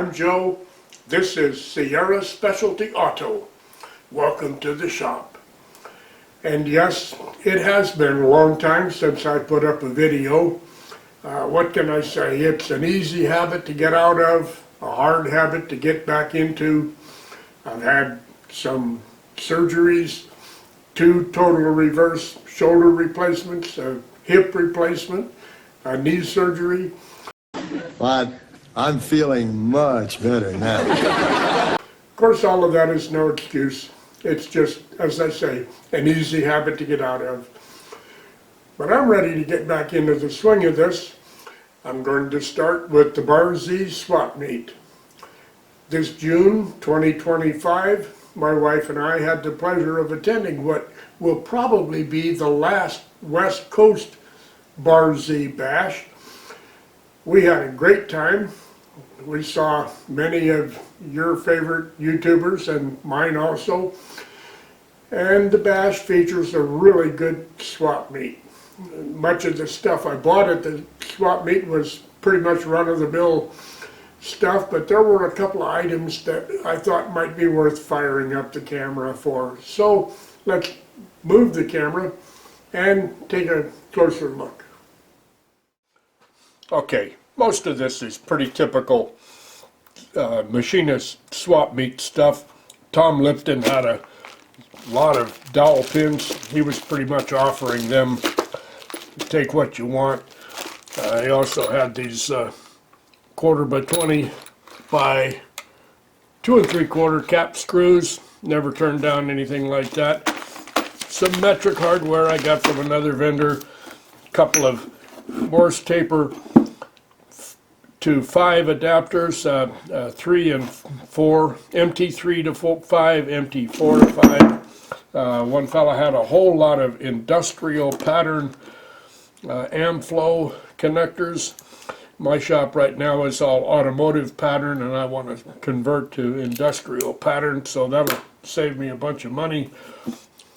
I'm Joe. This is Sierra Specialty Auto. Welcome to the shop. And yes, it has been a long time since I put up a video. What can I say? It's an easy habit to get out of, a hard habit to get back into. I've had some surgeries, 2 total reverse shoulder replacements, a hip replacement, a knee surgery. But I'm feeling much better now. Of course, all of that is no excuse. It's just, as I say, an easy habit to get out of. But I'm ready to get back into the swing of this. I'm going to start with the Bar Z swap meet. This June 2025, my wife and I had the pleasure of attending what will probably be the last West Coast Bar Z bash. We had a great time. We saw many of your favorite YouTubers and mine also. And the bash features a really good swap meet. Much of the stuff I bought at the swap meet was pretty much run-of-the-mill stuff, but there were a couple of items that I thought might be worth firing up the camera for. So let's move the camera and take a closer look. Okay, most of this is pretty typical machinist swap meet stuff. Tom Lipton had a lot of dowel pins. He was pretty much offering them, take what you want. He also had these 1/4 by 20 by 2 3/4 cap screws. Never turned down anything like that. Some metric hardware I got from another vendor. A couple of Morse taper to 5 adapters, 3 and 4, MT3 to 5, MT4 to 5. One fella had a whole lot of industrial pattern Amflow connectors. My shop right now is all automotive pattern, and I want to convert to industrial pattern, so that'll save me a bunch of money.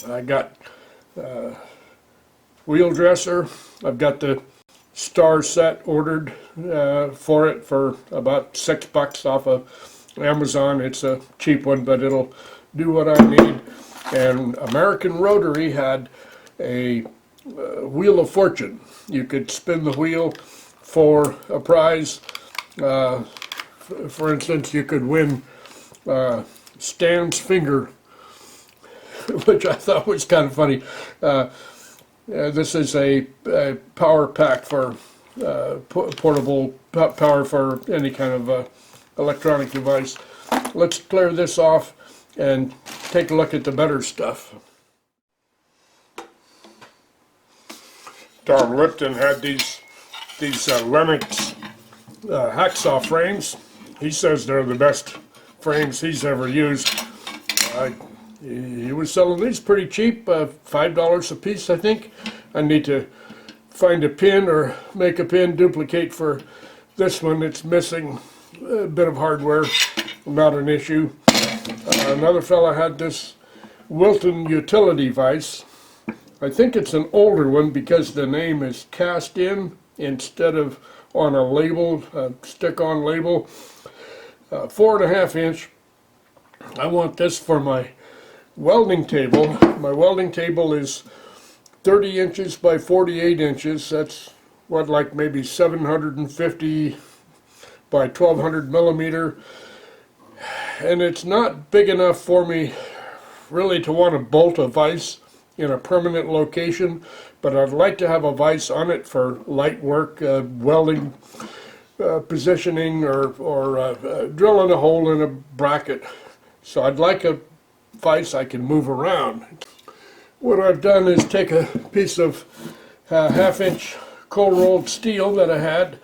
I got wheel dresser. I've got the star set ordered for it for about $6 off of Amazon. It's a cheap one, but it'll do what I need. And American Rotary had a wheel of fortune. You could spin the wheel for a prize. For instance, you could win Stan's finger, which I thought was kind of funny. This is a power pack for portable power for any kind of electronic device. Let's clear this off and take a look at the better stuff. Tom Lipton had these Lennox hacksaw frames. He says they're the best frames he's ever used. He was selling these pretty cheap, $5 a piece, I think. I need to find a pin or make a pin duplicate for this one. It's missing a bit of hardware, not an issue. Another fella had this Lipton utility vise. I think it's an older one because the name is cast in instead of on a label, stick-on label. 4.5 inch. I want this for my welding table. My welding table is 30 inches by 48 inches. That's what, like maybe 750 by 1200 millimeter. And it's not big enough for me really to want to bolt a vise in a permanent location, but I'd like to have a vise on it for light work, welding, positioning, or drilling a hole in a bracket. So I'd like a vise I can move around. What I've done is take a piece of 1/2 inch cold rolled steel that I had,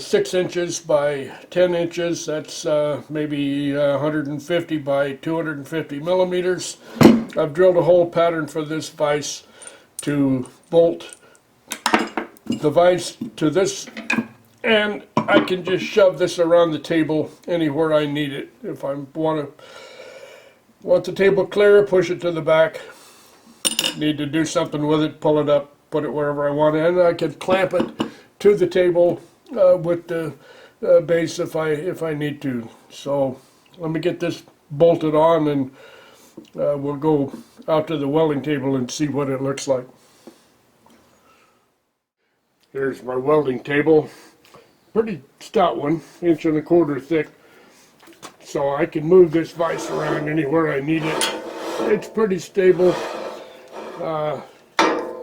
6 inches by 10 inches, that's maybe 150 by 250 millimeters. I've drilled a hole pattern for this vise to bolt the vise to this, and I can just shove this around the table anywhere I need it. If I want the table clear, push it to the back. Need to do something with it, pull it up, put it wherever I want, and I can clamp it to the table with the base if I need to. So let me get this bolted on, and we'll go out to the welding table and see what it looks like. Here's my welding table. Pretty stout one, 1.25 inches thick. So I can move this vise around anywhere I need it. It's pretty stable.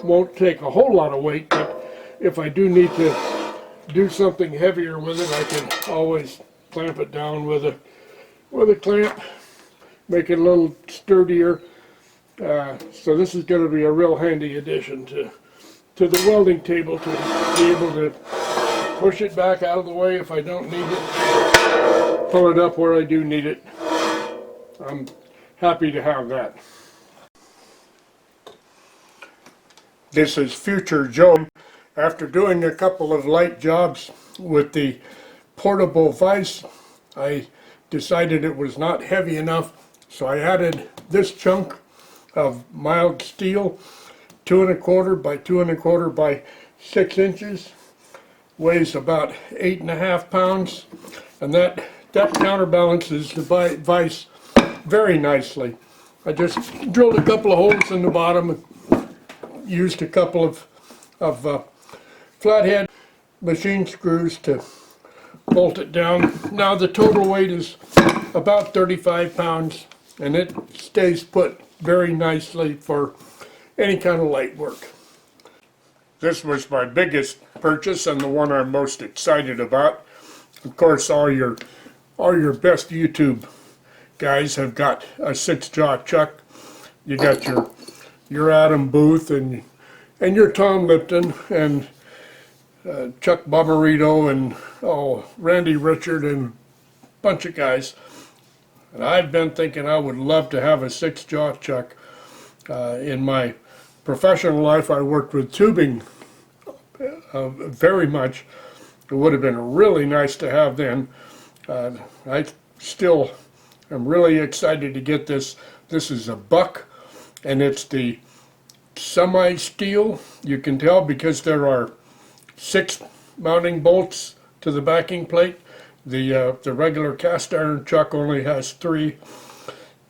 Won't take a whole lot of weight, but if I do need to do something heavier with it, I can always clamp it down with a clamp, make it a little sturdier. So this is going to be a real handy addition to the welding table, to be able to push it back out of the way if I don't need it, pull it up where I do need it. I'm happy to have that. This is future Joe. After doing a couple of light jobs with the portable vise, I decided it was not heavy enough, so I added this chunk of mild steel, 2.25 by 2.25 by 6 inches, weighs about 8.5 pounds, and that counterbalances the vise very nicely. I just drilled a couple of holes in the bottom and used a couple of flathead machine screws to bolt it down. Now the total weight is about 35 pounds, and it stays put very nicely for any kind of light work. This was my biggest purchase and the one I'm most excited about. Of course, all your best YouTube guys have got a 6-jaw chuck. You got your Adam Booth and your Tom Lipton and Chuck Bomarito and Randy Richard and a bunch of guys. And I've been thinking I would love to have a 6-jaw chuck. In my professional life, I worked with tubing very much. It would have been really nice to have then. I still am really excited to get this. This is a buck, and it's the semi-steel. You can tell because there are 6 mounting bolts to the backing plate. The regular cast iron chuck only has 3.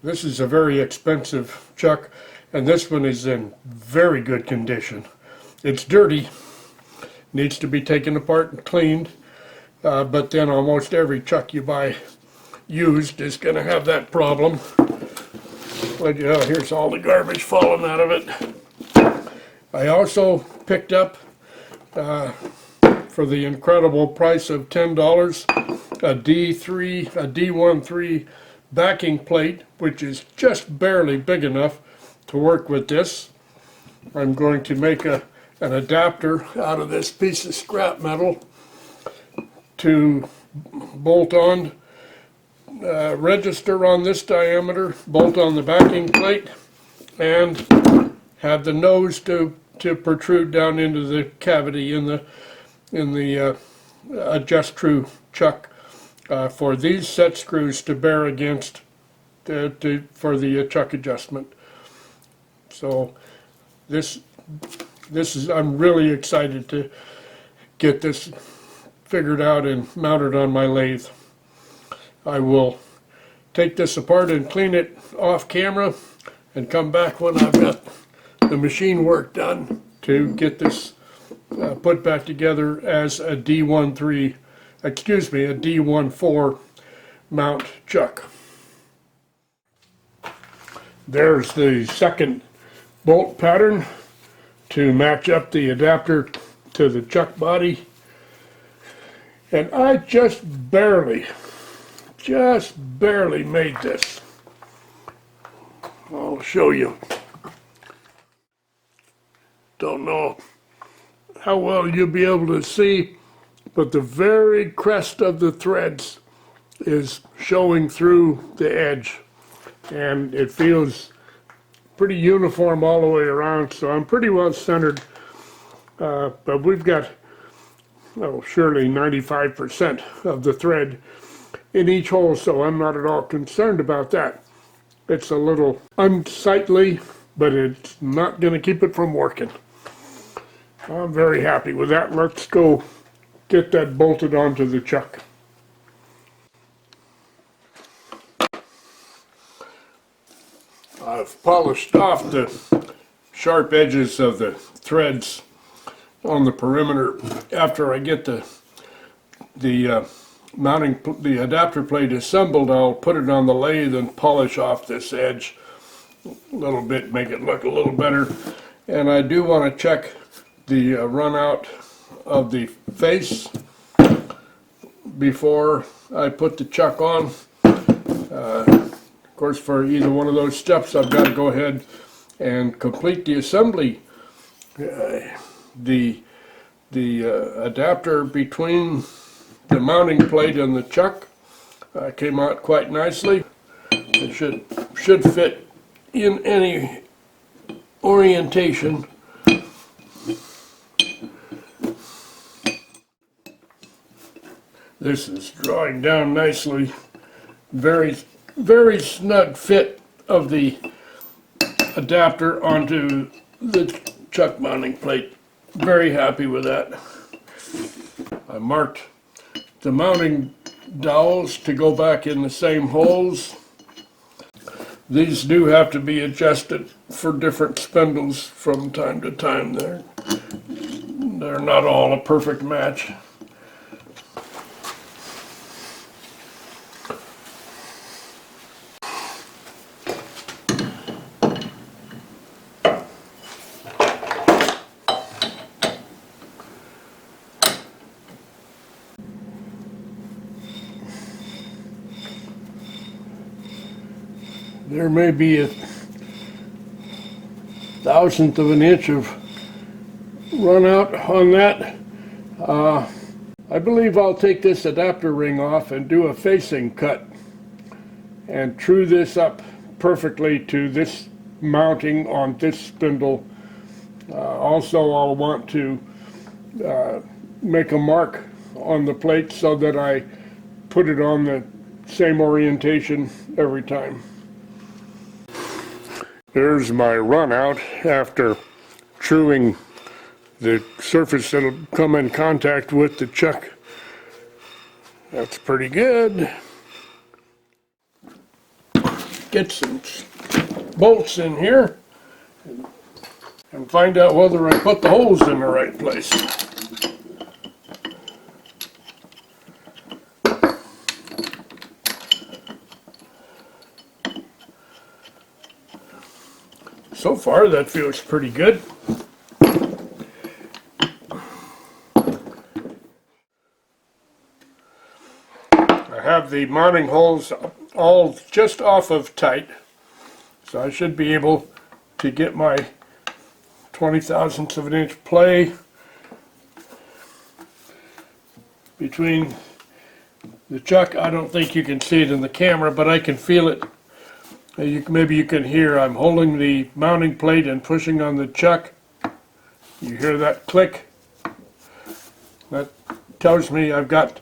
This is a very expensive chuck, and this one is in very good condition. It's dirty, needs to be taken apart and cleaned, but then almost every chuck you buy used is going to have that problem. But yeah, here's all the garbage falling out of it. I also picked up, for the incredible price of $10, a D13 backing plate, which is just barely big enough to work with this. I'm going to make an adapter out of this piece of scrap metal to bolt on, register on this diameter, bolt on the backing plate, and have the nose to protrude down into the cavity in the adjust true chuck, for these set screws to bear against for the chuck adjustment. So this is, I'm really excited to get this figured out and mounted on my lathe. I will take this apart and clean it off camera and come back when I've got the machine work done to get this put back together as a D13, a D14 mount chuck. There's the second bolt pattern to match up the adapter to the chuck body. And I just barely made this. I'll show you. Don't know how well you'll be able to see, but the very crest of the threads is showing through the edge, and it feels pretty uniform all the way around, so I'm pretty well centered, but we've got surely 95% of the thread in each hole, so I'm not at all concerned about that. It's a little unsightly, but it's not going to keep it from working. I'm very happy with that. Let's go get that bolted onto the chuck. I've polished off the sharp edges of the threads on the perimeter. After I get the adapter plate assembled, I'll put it on the lathe and polish off this edge a little bit, make it look a little better. And I do want to check the run out of the face before I put the chuck on. Of course, for either one of those steps, I've got to go ahead and complete the assembly. The adapter between the mounting plate and the chuck came out quite nicely. It should fit in any orientation. This is drawing down nicely. Very, very snug fit of the adapter onto the chuck mounting plate. Very happy with that. I marked the mounting dowels to go back in the same holes. These do have to be adjusted for different spindles from time to time. They're not all a perfect match. There may be a thousandth of an inch of run out on that. I believe I'll take this adapter ring off and do a facing cut and true this up perfectly to this mounting on this spindle. Also, I'll want to make a mark on the plate so that I put it on the same orientation every time. There's my run out after truing the surface that'll come in contact with the chuck. That's pretty good. Get some bolts in here and find out whether I put the holes in the right place. So far, that feels pretty good. I have the mounting holes all just off of tight, so I should be able to get my 20 thousandths of an inch play between the chuck. I don't think you can see it in the camera, but I can feel it. Maybe you can hear I'm holding the mounting plate and pushing on the chuck. You hear that click? That tells me I've got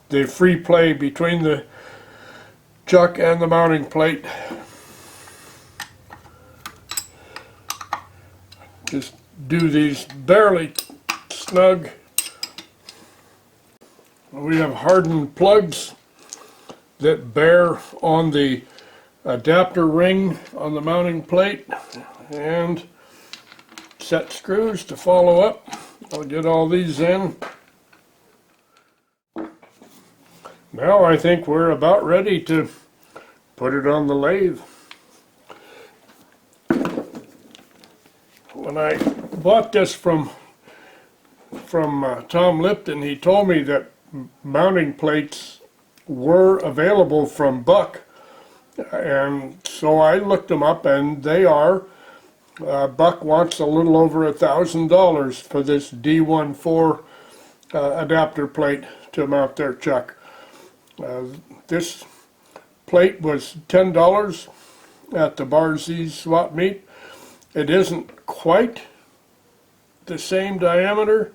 the free play between the chuck and the mounting plate. Just do these barely snug. We have hardened plugs that bear on the adapter ring on the mounting plate and set screws to follow up. I'll get all these in. Now I think we're about ready to put it on the lathe. When I bought this from Tom Lipton, he told me that mounting plates were available from Buck. And so I looked them up, and they are. Buck wants a little over $1,000 for this D14 adapter plate to mount their chuck. This plate was $10 at the Bar Z swap meet. It isn't quite the same diameter,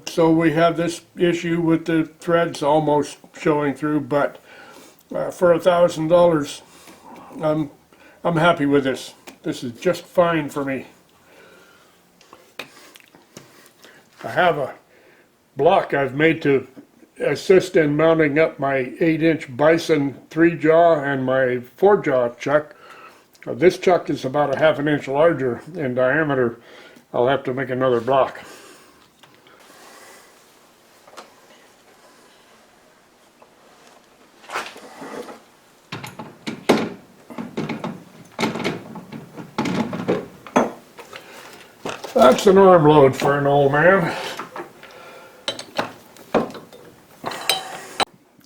so we have this issue with the threads almost showing through, but for $1,000, I'm happy with this. This is just fine for me. I have a block I've made to assist in mounting up my 8-inch Bison 3-jaw and my 4-jaw chuck. This chuck is about a half an inch larger in diameter. I'll have to make another block. That's an arm load for an old man.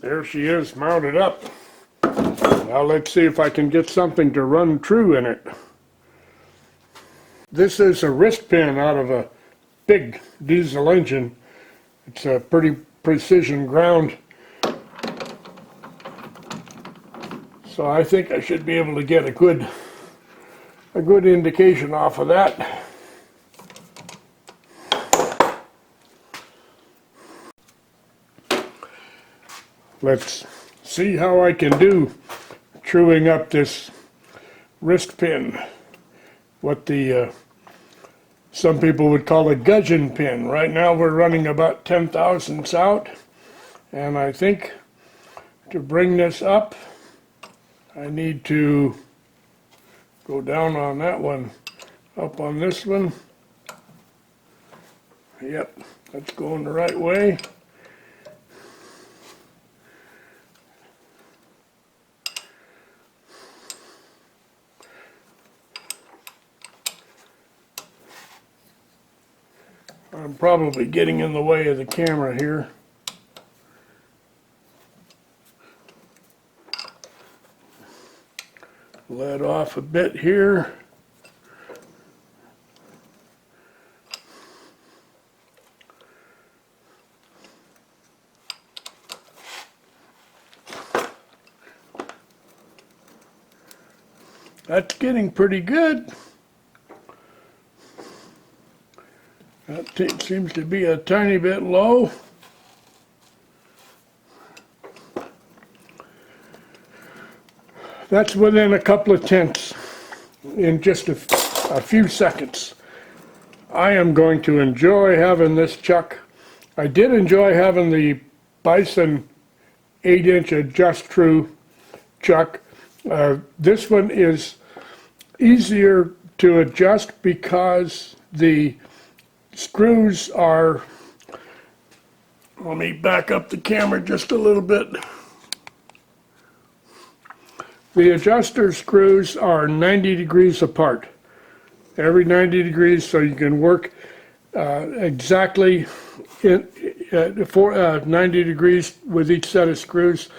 There she is, mounted up. Now let's see if I can get something to run true in it. This is a wrist pin out of a big diesel engine. It's a pretty precision ground. So I think I should be able to get a good indication off of that. Let's see how I can do truing up this wrist pin. What the some people would call a gudgeon pin. Right now we're running about 10 thousandths out, and I think to bring this up I need to go down on that one, up on this one. Yep, that's going the right way. I'm probably getting in the way of the camera here. Let off a bit here. That's getting pretty good. That seems to be a tiny bit low. That's within a couple of tenths in just a few seconds. I am going to enjoy having this chuck. I did enjoy having the Bison 8-inch adjust true chuck. This one is easier to adjust because the screws are, let me back up the camera just a little bit. The adjuster screws are 90 degrees apart, every 90 degrees, so you can work exactly for 90 degrees with each set of screws.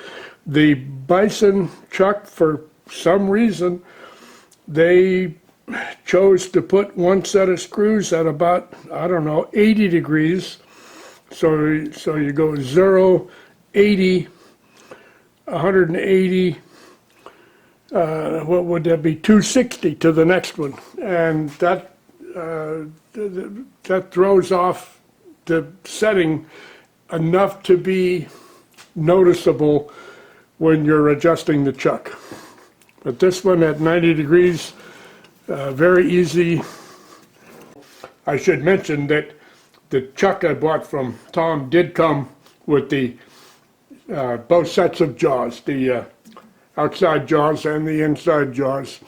The Bison chuck, for some reason, they chose to put one set of screws at about, I don't know, 80 degrees. So you go 0, 80, 180, what would that be, 260 to the next one. And that throws off the setting enough to be noticeable when you're adjusting the chuck. But this one at 90 degrees, very easy. I should mention that the chuck I bought from Tom did come with the both sets of jaws, the outside jaws and the inside jaws.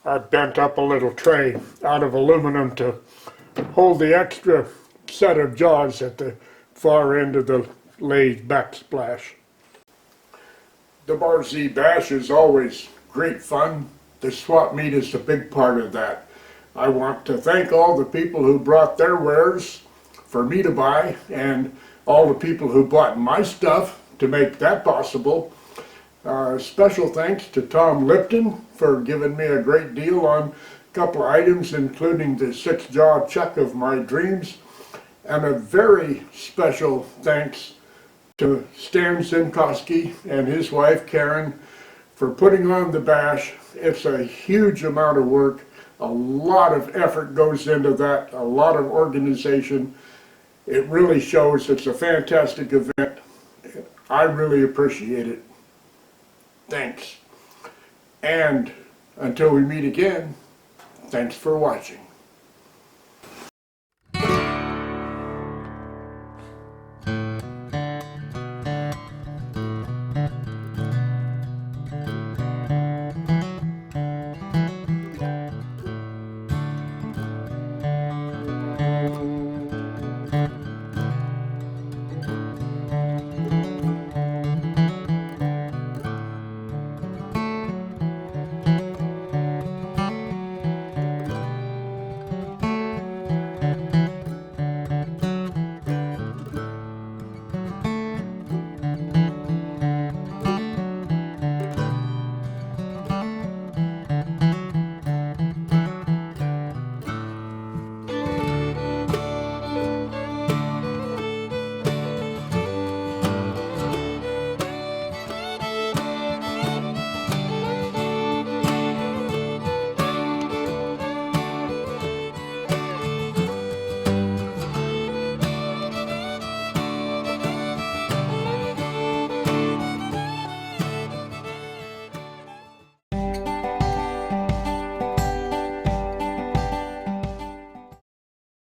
I bent up a little tray out of aluminum to hold the extra set of jaws at the far end of the lathe backsplash. The Bar Z Bash is always great fun. The swap meet is a big part of that. I want to thank all the people who brought their wares for me to buy, and all the people who bought my stuff to make that possible. Special thanks to Tom Lipton for giving me a great deal on a couple of items, including the 6-jaw chuck of my dreams. And a very special thanks to Stan Simkowski and his wife Karen for putting on the bash. It's a huge amount of work. A lot of effort goes into that, a lot of organization. It really shows it's a fantastic event. I really appreciate it. Thanks. And until we meet again, thanks for watching.